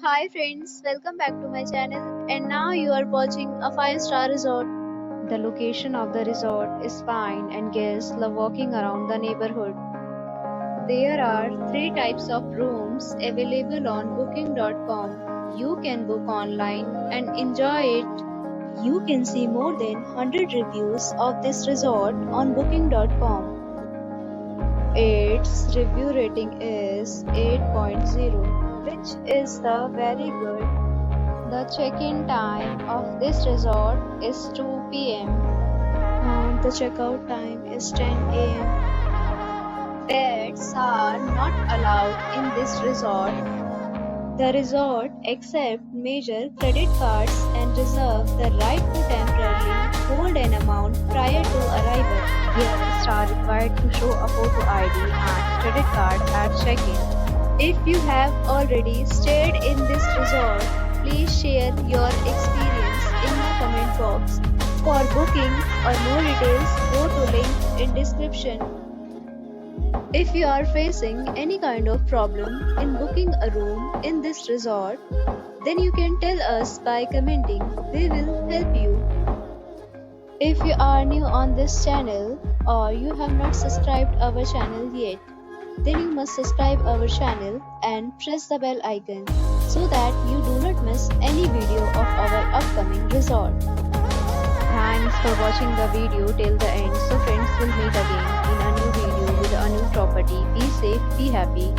Hi friends, welcome back to my channel and now you are watching a 5-star resort. The location of the resort is fine and guests love walking around the neighborhood. There are 3 types of rooms available on booking.com. You can book online and enjoy it. You can see more than 100 reviews of this resort on booking.com. Its review rating is 8.0, which is the very good. The check-in time of this resort is 2 p.m. and the checkout time is 10 a.m. Pets are not allowed in this resort. The resort accepts major credit cards and reserves the right to temporarily hold an amount prior to arrival. Guests are required to show a photo ID and credit card at check-in. If you have already stayed in this resort, please share your experience in the comment box. For booking or more details, go to link in description. If you are facing any kind of problem in booking a room in this resort, then you can tell us by commenting. We will help you. If you are new on this channel or you have not subscribed our channel yet, then you must subscribe our channel and press the bell icon so that you do not miss any video of our upcoming resort. Thanks for watching the video till the end. So friends, will meet again in a new video with a new property. Be safe, be happy.